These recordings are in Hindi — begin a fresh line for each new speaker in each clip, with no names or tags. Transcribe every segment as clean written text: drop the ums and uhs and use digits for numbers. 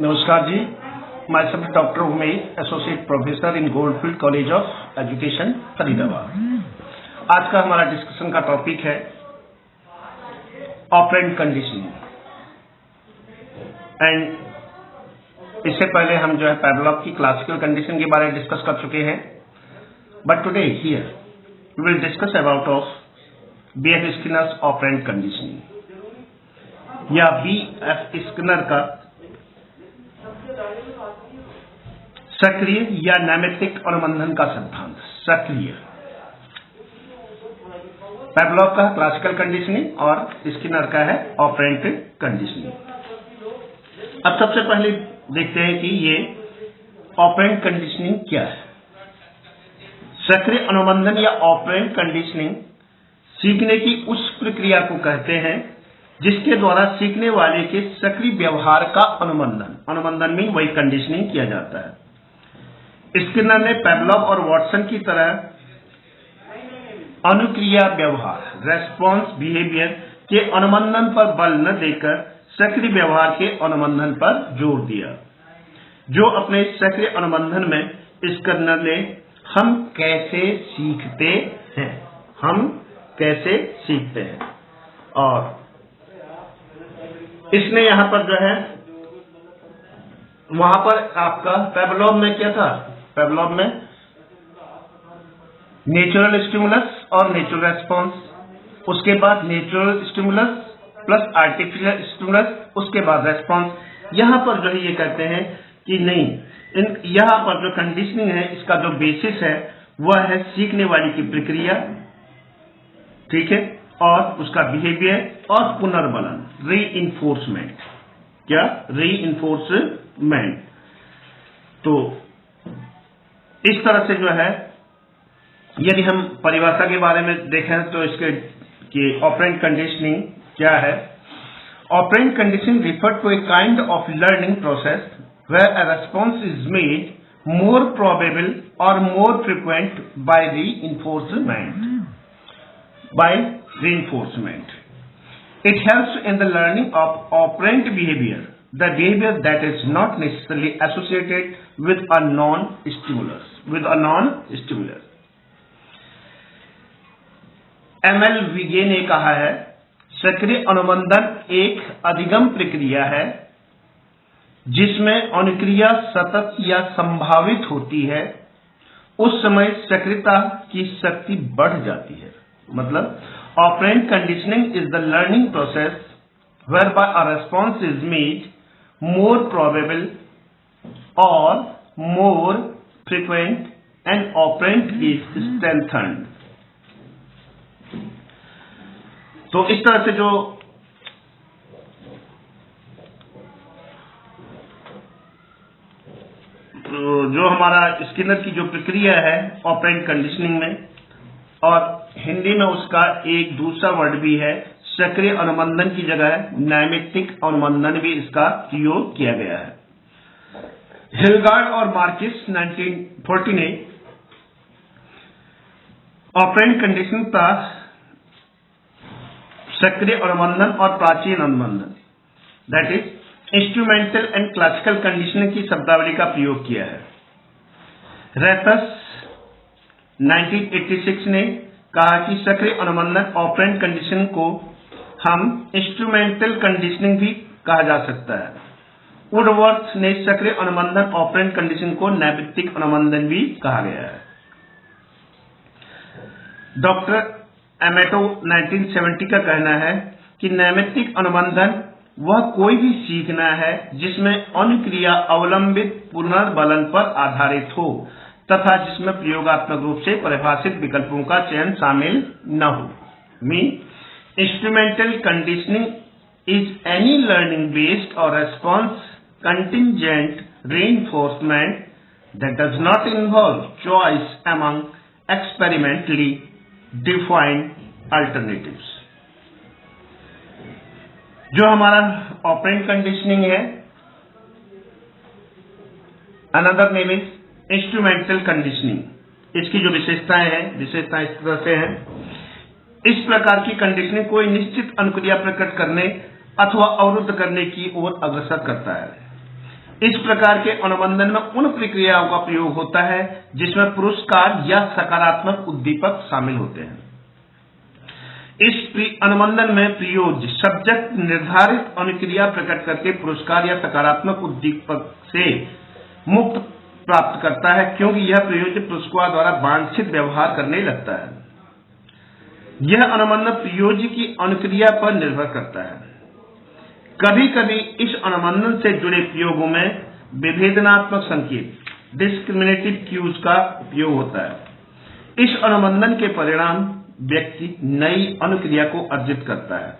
नमस्कार जी, myself doctor Umesh, associate professor in Goldfield college of education, Faridabad. आज का हमारा डिस्कशन का टॉपिक है ऑपरेंट कंडीशनिंग। एंड इससे पहले हम जो है पैवलोव की क्लासिकल कंडीशन के बारे में डिस्कस कर चुके हैं, but today here we will discuss about of B.F. Skinner's operant conditioning या B.F. स्किनर का सक्रिय या नैमित्तिक अनुबंधन का सिद्धांत। सक्रिय पैवलोव का क्लासिकल कंडीशनिंग और स्किनर का है ऑपरेंट कंडीशनिंग। अब सबसे पहले देखते हैं कि ये ऑपरेंट कंडीशनिंग क्या है। सक्रिय अनुबंधन या ऑपरेंट कंडीशनिंग सीखने की उस प्रक्रिया को कहते हैं जिसके द्वारा सीखने वाले के सक्रिय व्यवहार का अनुबंधन में वही कंडीशनिंग किया जाता है। स्किनर ने पैवलोव और वॉटसन की तरह अनुक्रिया व्यवहार रेस्पॉन्स बिहेवियर के अनुबंधन पर बल न देकर सक्रिय व्यवहार के अनुबंधन पर जोर दिया। जो अपने सक्रिय अनुबंधन में स्किनर ने हम कैसे सीखते हैं और इसने यहां पर जो है वहां पर आपका पैवलोव में क्या था, पैवलोव में नेचुरल स्टिमुलस और नेचुरल रेस्पॉन्स, उसके बाद natural stimulus plus artificial stimulus, उसके बाद रेस्पॉन्स। यहां पर जो है ये कहते हैं कि नहीं, यहां पर जो कंडीशनिंग है इसका जो बेसिस है वह है सीखने वाली की प्रक्रिया, ठीक है, और उसका बिहेवियर और पुनर्बलन रीइंफोर्समेंट। क्या रीइंफोर्समेंट। तो इस तरह से जो है यदि हम परिभाषा के बारे में देखें तो इसके कि ऑपरेंट कंडीशनिंग क्या है। Operant conditioning refer to a kind of learning process where a response is made more probable और more frequent by reinforcement. It helps in the learning of operant behavior, the behavior that is not necessarily associated with a non-stimulus. ML विगे ने कहा है, सक्रिय अनुबंधन एक अधिगम प्रक्रिया है जिसमें अनुक्रिया सतत या संभावित होती है। उस समय सक्रियता की शक्ति बढ़ जाती है। मतलब operant conditioning is the learning process whereby a response is made more probable or more frequent and operant is strengthened. तो इस तरह से जो हमारा स्किनर की जो प्रक्रिया है ऑपरेंट कंडीशनिंग में, और हिंदी में उसका एक दूसरा वर्ड भी है, सक्रिय अनुबंधन की जगह नैमित्तिक अनुबंधन भी इसका प्रयोग किया गया है। हिलगार्ड और मार्किस 1940 ने ऑपरेंट कंडीशनिंग का सक्रिय अनुबंधन और प्राचीन अनुबंधन that is instrumental and classical conditioning की शब्दावली का प्रयोग किया है। रेथस 1986 ने कहा कि सक्रिय अनुबंधन ऑपरेंट कंडीशनिंग को हम इंस्ट्रूमेंटल कंडीशनिंग भी कहा जा सकता है। वुडवर्थ ने सक्रिय अनुबंधन ऑपरेंट कंडीशनिंग को नैमित्तिक अनुबंधन भी कहा गया है। डॉक्टर एमेटो 1970 का कहना है कि नैमित्तिक अनुबंधन वह कोई भी सीखना है जिसमें अनुक्रिया अवलंबित पुनर्बलन पर आधारित हो तथा जिसमें प्रयोगात्मक रूप से परिभाषित विकल्पों का चयन शामिल न हो। Instrumental conditioning is any learning based और response contingent reinforcement that does not involve choice among experimentally defined alternatives. जो हमारा ऑपरेंट कंडीशनिंग है, another name is instrumental conditioning. इसकी जो विशेषताएं इस तरह से हैं। इस प्रकार की कंडीशनिंग कोई निश्चित अनुक्रिया प्रकट करने अथवा अवरुद्ध करने की ओर अग्रसर करता है। इस प्रकार के अनुबंधन में उन प्रक्रियाओं का प्रयोग होता है जिसमें पुरस्कार या सकारात्मक उद्दीपक शामिल होते हैं। इस अनुबंधन में प्रयोज्य सब्जेक्ट निर्धारित अनुक्रिया प्रकट करके पुरस्कार या सकारात्मक उद्दीपक से मुक्त प्राप्त करता है, क्योंकि यह प्रयोज्य पुरस्कार द्वारा वांछित व्यवहार करने लगता है। यह अनुबंधन प्रयोज्य की अनुक्रिया पर निर्भर करता है। कभी कभी इस अनुबंधन से जुड़े प्रयोगों में विभेदनात्मक संकेत डिस्क्रिमिनेटिव क्यूज का उपयोग होता है। इस अनुबंधन के परिणाम व्यक्ति नई अनुक्रिया को अर्जित करता है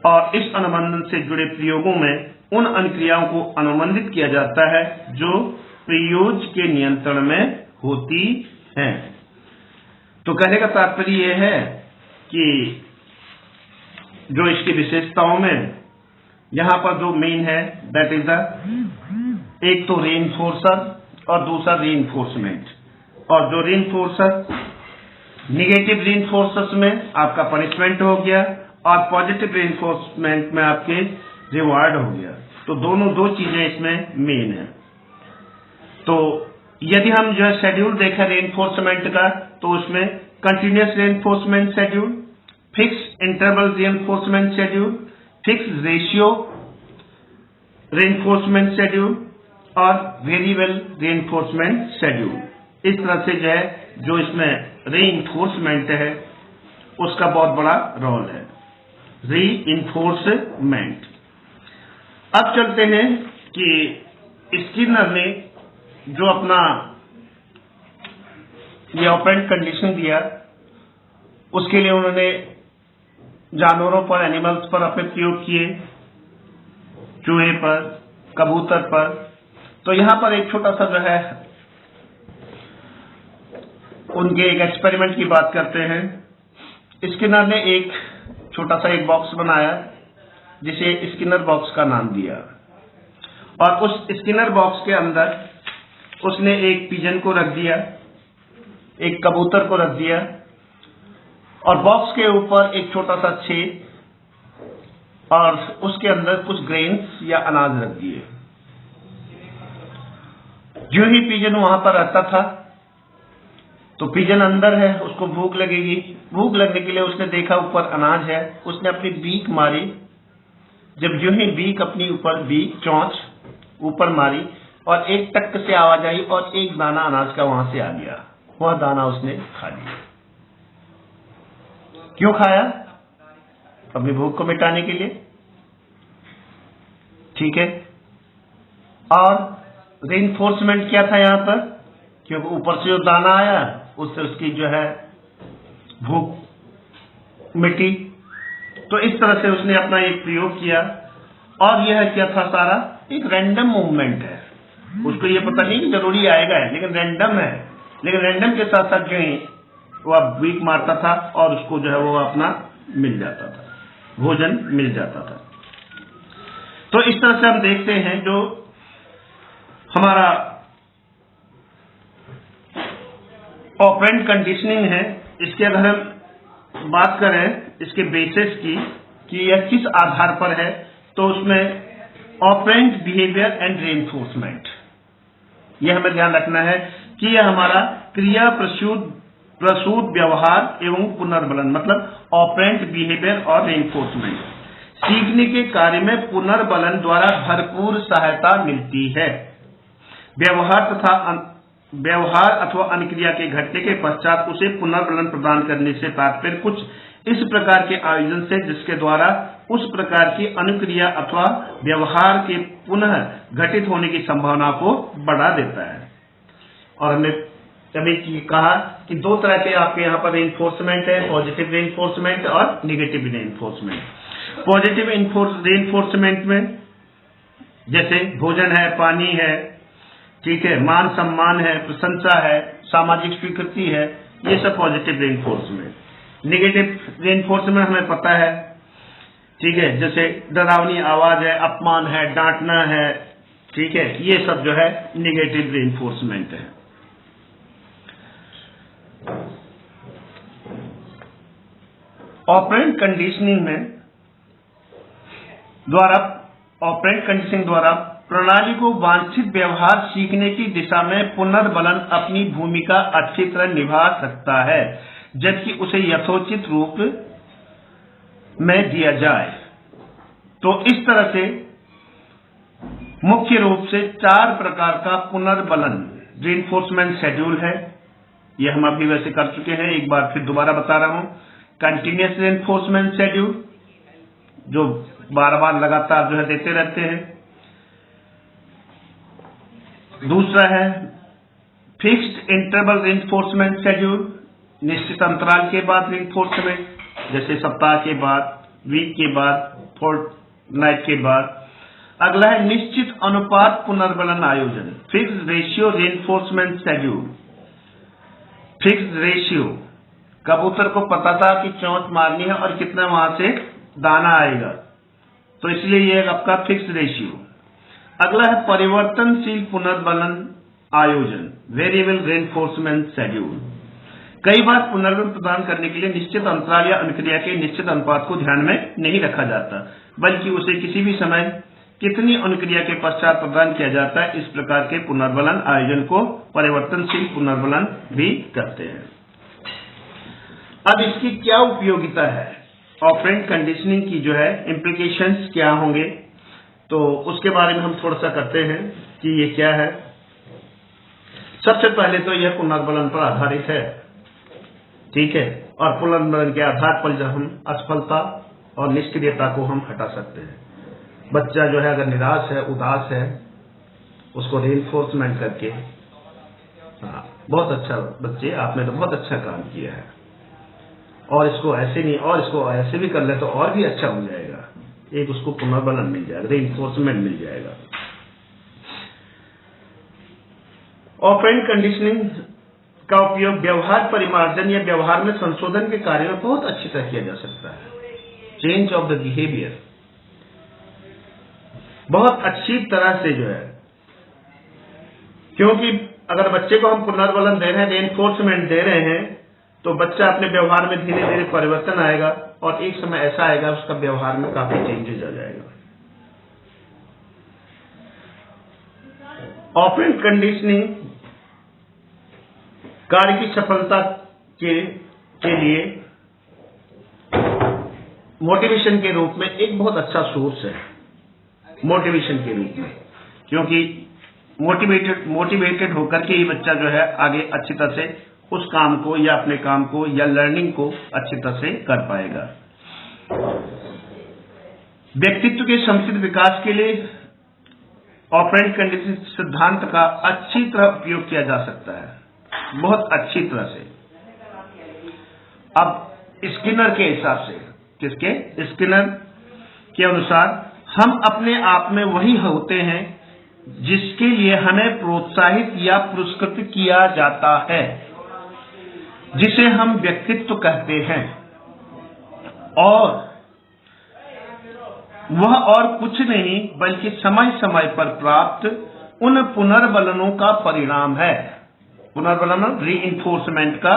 और इस अनुबंधन से जुड़े प्रयोगों में उन अनुक्रियाओं को अनुबंधित किया जाता है जो प्रयोज्य के नियंत्रण में होती हैं। तो कहने का तात्पर्य यह है कि जो इसकी विशेषताओं में यहां पर जो मेन है दैट इज एक तो रीइंफोर्सर और दूसरा रीइंफोर्समेंट। और जो रीइंफोर्सर निगेटिव रीइंफोर्सर्स में आपका पनिशमेंट हो गया और पॉजिटिव रीइंफोर्समेंट में आपके रिवार्ड हो गया। तो दोनों दो चीजें इसमें मेन है। तो यदि हम जो है शेड्यूल देखें रीइंफोर्समेंट का, तो उसमें continuous reinforcement schedule, fix interval reinforcement schedule, fix ratio reinforcement schedule और वेरिएबल रीइंफोर्समेंट शेड्यूल। इस तरह से जो है जो इसमें रीइंफोर्समेंट है उसका बहुत बड़ा रोल है। रीइंफोर्समेंट। अब चलते हैं कि स्किनर ने जो अपना ये ऑपरेंट कंडीशन दिया, उसके लिए उन्होंने जानवरों पर, एनिमल्स पर अपने प्रयोग किए, चूहे पर, कबूतर पर। तो यहां पर एक छोटा सा जो है उनके एक एक्सपेरिमेंट की बात करते हैं। स्किनर ने एक छोटा सा एक बॉक्स बनाया जिसे स्किनर बॉक्स का नाम दिया और उस स्किनर बॉक्स के अंदर उसने एक पिजन को रख दिया, एक कबूतर को रख दिया और बॉक्स के ऊपर एक छोटा सा छेद और उसके अंदर कुछ ग्रेन्स या अनाज रख दिए। जो ही पिजन वहां पर रहता था तो पिजन अंदर है, उसको भूख लगेगी। भूख लगने के लिए उसने देखा ऊपर अनाज है, उसने अपनी बीक मारी। जब जो ही बीक अपनी ऊपर बीक चोंच ऊपर मारी और एक टक से आवाज आई और एक दाना अनाज का वहां से आ गया। वह दाना उसने खा लिया। क्यों खाया? अपनी भूख को मिटाने के लिए। ठीक है। और रीइंफोर्समेंट क्या था यहां पर? क्योंकि ऊपर से जो दाना आया उससे उसकी जो है भूख मिटी। तो इस तरह से उसने अपना एक प्रयोग किया और यह क्या था सारा एक रैंडम मूवमेंट है। उसको ये पता नहीं कि जरूरी आएगा है, लेकिन रैंडम है। लेकिन रैंडम के साथ साथ जो है वो बीक मारता था और उसको जो है वो अपना मिल जाता था, भोजन मिल जाता था। तो इस तरह से हम देखते हैं जो हमारा ऑपरेंट कंडीशनिंग है, इसके अगर हम बात करें इसके बेसिस की कि यह किस आधार पर है, तो उसमें ऑपरेंट बिहेवियर एंड रीइंफोर्समेंट, यह हमें ध्यान रखना है कि यह हमारा क्रिया प्रसूत व्यवहार एवं पुनर्बलन, मतलब ऑपरेंट बिहेवियर और रीइंफोर्समेंट सीखने के कार्य में पुनर्बलन द्वारा भरपूर सहायता मिलती है। व्यवहार अथवा अनुक्रिया के घटने के पश्चात उसे पुनर्बलन प्रदान करने से तात्पर्य कुछ इस प्रकार के आयोजन से जिसके द्वारा उस प्रकार की अनुक्रिया अथवा व्यवहार के पुनः घटित होने की संभावना को बढ़ा देता है। और हमने अभी कहा कि दो तरह के आपके यहाँ पर रीइंफोर्समेंट है, पॉजिटिव रीइंफोर्समेंट और निगेटिव रीइंफोर्समेंट। पॉजिटिव रीइंफोर्समेंट में जैसे भोजन है, पानी है, ठीक है, मान सम्मान है, प्रशंसा है, सामाजिक स्वीकृति है, ये सब पॉजिटिव रीइंफोर्समेंट। निगेटिव रीइंफोर्समेंट हमें पता है, ठीक है, जैसे डरावनी आवाज है, अपमान है, डांटना है, ठीक है, ये सब जो है निगेटिव रीइंफोर्समेंट है। ऑपरेंट कंडीशनिंग में द्वारा ऑपरेंट कंडीशनिंग द्वारा प्रणाली को वांछित व्यवहार सीखने की दिशा में पुनर्बलन अपनी भूमिका अच्छी तरह निभा सकता है, जबकि उसे यथोचित रूप में दिया जाए। तो इस तरह से मुख्य रूप से 4 प्रकार का पुनर्बलन रीइंफोर्समेंट शेड्यूल है। यह हम अभी वैसे कर चुके हैं, एक बार फिर दोबारा बता रहा हूं। कंटिन्यूअस रीइंफोर्समेंट शेड्यूल, जो बार-बार लगातार जो है देते रहते हैं। दूसरा है फिक्स्ड इंटरवल रीइंफोर्समेंट शेड्यूल, निश्चित अंतराल के बाद रीइंफोर्समेंट, जैसे सप्ताह के बाद, वीक के बाद, फोर्टनाइट के बाद। अगला है निश्चित अनुपात पुनर्बलन आयोजन, fixed ratio reinforcement schedule. Fixed ratio, कबूतर को पता था कि चोंच मारनी है और कितना वहां से दाना आएगा, तो इसलिए यह आपका फिक्स्ड रेशियो। अगला है परिवर्तनशील पुनर्बलन आयोजन, वेरिएबल रीइंफोर्समेंट शेड्यूल। कई बार पुनर्बलन प्रदान करने के लिए निश्चित अंतराल या अनुक्रिया के निश्चित अनुपात को ध्यान में नहीं रखा जाता, बल्कि उसे किसी भी समय कितनी अनुक्रिया के पश्चात प्रदान किया जाता है। इस प्रकार के पुनर्बलन आयोजन को परिवर्तनशील पुनर्बलन भी कहते हैं। अब इसकी क्या उपयोगिता है, ऑपरेंट कंडीशनिंग की जो है इम्प्लीकेशंस क्या होंगे, तो उसके बारे में हम थोड़ा सा करते हैं कि ये क्या है। सबसे पहले तो यह पुनर्बलन पर आधारित है, ठीक है, और पुनर्बलन के आधार पर जब हम असफलता और निष्क्रियता को हम हटा सकते हैं। बच्चा जो है अगर निराश है, उदास है, उसको रीइंफोर्समेंट करके, बहुत अच्छा बच्चे, आपने तो बहुत अच्छा काम किया है, और इसको ऐसे नहीं, और इसको ऐसे भी कर ले तो और भी अच्छा हो जाएगा, एक उसको पुनर्बलन मिल जाएगा, रीइंफोर्समेंट मिल जाएगा। ऑपरेंट कंडीशनिंग का उपयोग व्यवहार परिमार्जन या व्यवहार में संशोधन के कार्य में बहुत अच्छी तरह किया जा सकता है। चेंज ऑफ द बिहेवियर बहुत अच्छी तरह से जो है, क्योंकि अगर बच्चे को हम पुनर्बलन दे रहे हैं, रीइंफोर्समेंट दे रहे हैं, तो बच्चा अपने व्यवहार में धीरे धीरे परिवर्तन आएगा, और एक समय ऐसा आएगा उसका व्यवहार में काफी चेंजेस आ जाएगा। ऑपरेंट कंडीशनिंग कार्य की सफलता के लिए मोटिवेशन के रूप में एक बहुत अच्छा सोर्स है, मोटिवेशन के रूप में, क्योंकि मोटिवेटेड होकर के ही बच्चा जो है आगे अच्छी तरह से उस काम को या अपने काम को या लर्निंग को अच्छी तरह से कर पाएगा। व्यक्तित्व के समुचित विकास के लिए ऑपरेंट कंडीशनिंग सिद्धांत का अच्छी तरह उपयोग किया जा सकता है, बहुत अच्छी तरह से। अब स्किनर के हिसाब से, किसके? स्किनर के अनुसार हम अपने आप में वही होते हैं जिसके लिए हमें प्रोत्साहित या पुरस्कृत किया जाता है, जिसे हम व्यक्तित्व कहते हैं, और वह और कुछ नहीं बल्कि समय समय पर प्राप्त उन पुनर्बलनों का परिणाम है। पुनर्बलन रीइंफोर्समेंट का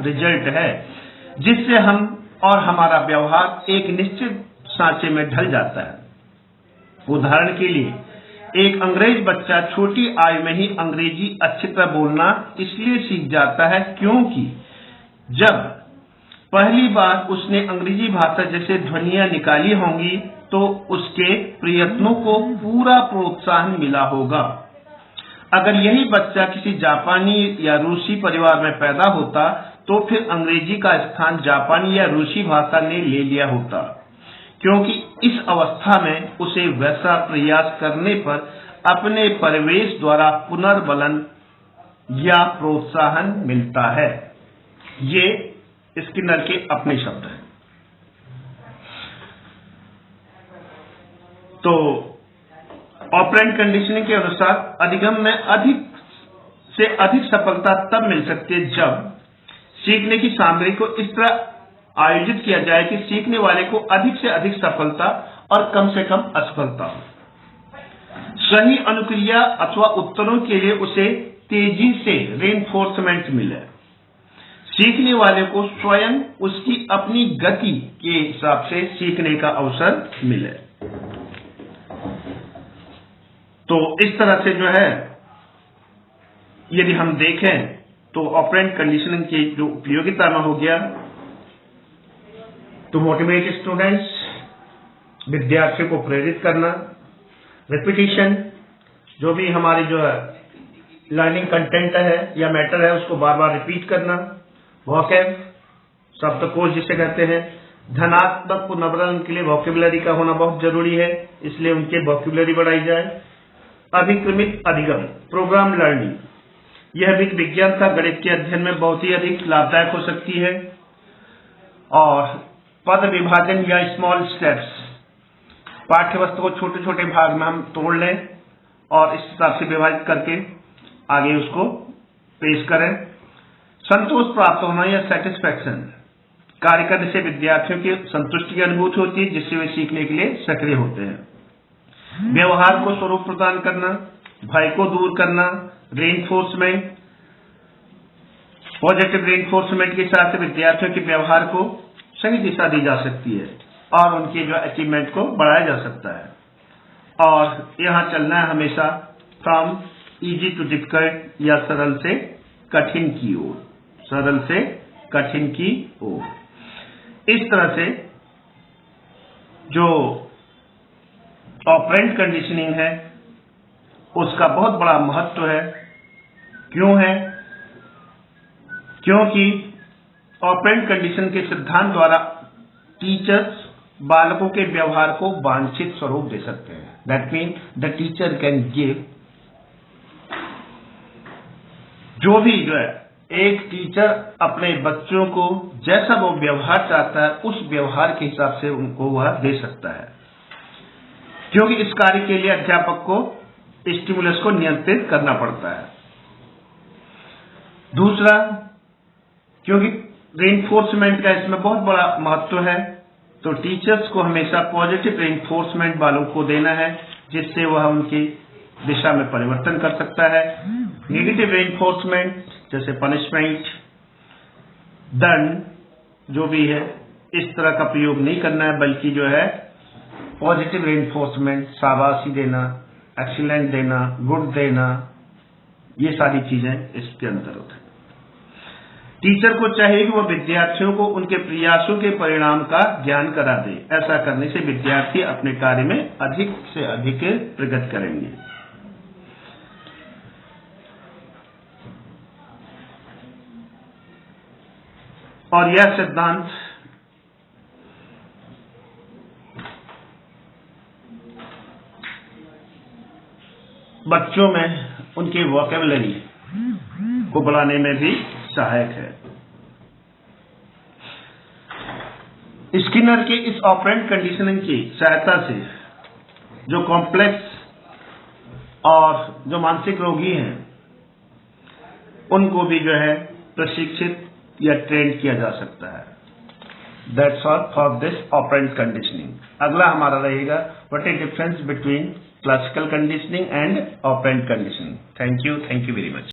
रिजल्ट है, जिससे हम और हमारा व्यवहार एक निश्चित सांचे में ढल जाता है। उदाहरण के लिए, एक अंग्रेज बच्चा छोटी आयु में ही अंग्रेजी अच्छी तरह बोलना इसलिए सीख जाता है क्योंकि जब पहली बार उसने अंग्रेजी भाषा जैसे ध्वनियां निकाली होंगी तो उसके प्रयत्नों को पूरा प्रोत्साहन मिला होगा। अगर यही बच्चा किसी जापानी या रूसी परिवार में पैदा होता तो फिर अंग्रेजी का स्थान जापानी या रूसी भाषा ने ले लिया होता, क्योंकि इस अवस्था में उसे वैसा प्रयास करने पर अपने परिवेश द्वारा पुनर्बलन या प्रोत्साहन मिलता है। ये स्किनर के अपने शब्द हैं। तो ऑपरेंट कंडीशनिंग के अनुसार अधिगम में अधिक से अधिक सफलता तब मिल सकती है जब सीखने की सामग्री को इस तरह आयोजित किया जाए कि सीखने वाले को अधिक से अधिक सफलता और कम से कम असफलता हो। सही अनुक्रिया अथवा उत्तरों के लिए उसे तेजी से रीइंफोर्समेंट मिले। सीखने वाले को स्वयं उसकी अपनी गति के हिसाब से सीखने का अवसर मिले। तो इस तरह से जो है यदि हम देखें तो ऑपरेंट कंडीशनिंग की जो उपयोगिता में हो गया, तो मोटिवेट स्टूडेंट्स, विद्यार्थियों को प्रेरित करना, रिपीटिशन, जो भी हमारी जो है लर्निंग कंटेंट है या मैटर है उसको बार बार रिपीट करना, वोकैब, शब्दकोश जिसे कहते हैं, धनात्मक पुनर्वलन के लिए वोकेबुलरी का होना बहुत जरूरी है, इसलिए उनके वोकेबुलरी बढ़ाई जाए। अभिक्रमिक अधिगम, प्रोग्राम लर्निंग, यह भी विज्ञान का गणित के अध्ययन में बहुत ही अधिक लाभदायक हो सकती है। और पद विभाजन या स्मॉल स्टेप्स, पाठ्य वस्तु को छोटे छोटे भाग में हम तोड़ लें और इस हिसाब से विभाजित करके आगे उसको पेश करें। संतोष प्राप्त होना या सेटिस्फैक्शन, कार्य करने से विद्यार्थियों की संतुष्टि की अनुभूति होती है, जिससे वे सीखने के लिए सक्रिय होते हैं। व्यवहार को स्वरूप प्रदान करना, भय को दूर करना, रेनफोर्समेंट, पॉजिटिव रेनफोर्समेंट के साथ विद्यार्थियों के व्यवहार को सही दिशा दी जा सकती है और उनके जो अचीवमेंट को बढ़ाया जा सकता है। और यहाँ चलना है हमेशा फ्रॉम इजी टू डिफिकल्ट या सरल से कठिन की ओर, सरल से कठिन की ओर। इस तरह से जो ऑपरेंट कंडीशनिंग है उसका बहुत बड़ा महत्व है। क्यों है? क्योंकि ऑपरेंट कंडीशन के सिद्धांत द्वारा टीचर्स बालकों के व्यवहार को वांछित स्वरूप दे सकते हैं। That mean the teacher can give, जो भी जो है एक टीचर अपने बच्चों को जैसा वो व्यवहार चाहता है उस व्यवहार के हिसाब से उनको वह दे सकता है, क्योंकि इस कार्य के लिए अध्यापक को स्टिमुलस को नियंत्रित करना पड़ता है। दूसरा, क्योंकि रेनफोर्समेंट का इसमें बहुत बड़ा महत्व है, तो टीचर्स को हमेशा पॉजिटिव रेनफोर्समेंट बालों को देना है, जिससे वह उनकी दिशा में परिवर्तन कर सकता है। नेगेटिव रेनफोर्समेंट जैसे पनिशमेंट, दंड, जो भी है, इस तरह का प्रयोग नहीं करना है, बल्कि जो है पॉजिटिव रेनफोर्समेंट, शाबाशी देना, एक्सीलेंट देना, गुड देना, ये सारी चीजें इसके अंतर्गत है। टीचर को चाहिए कि वह विद्यार्थियों को उनके प्रयासों के परिणाम का ज्ञान करा दे। ऐसा करने से विद्यार्थी अपने कार्य में अधिक से अधिक प्रगति करेंगे। और यह सिद्धांत बच्चों में उनके वोकेबुलरी को बढ़ाने में भी सहायक है। स्किनर के इस ऑपरेंट कंडीशनिंग की सहायता से जो कॉम्प्लेक्स और जो मानसिक रोगी हैं उनको भी जो है प्रशिक्षित या ट्रेन किया जा सकता है। That's all for this operant conditioning. अगला हमारा रहेगा what is difference between classical conditioning and operant conditioning. Thank you very much.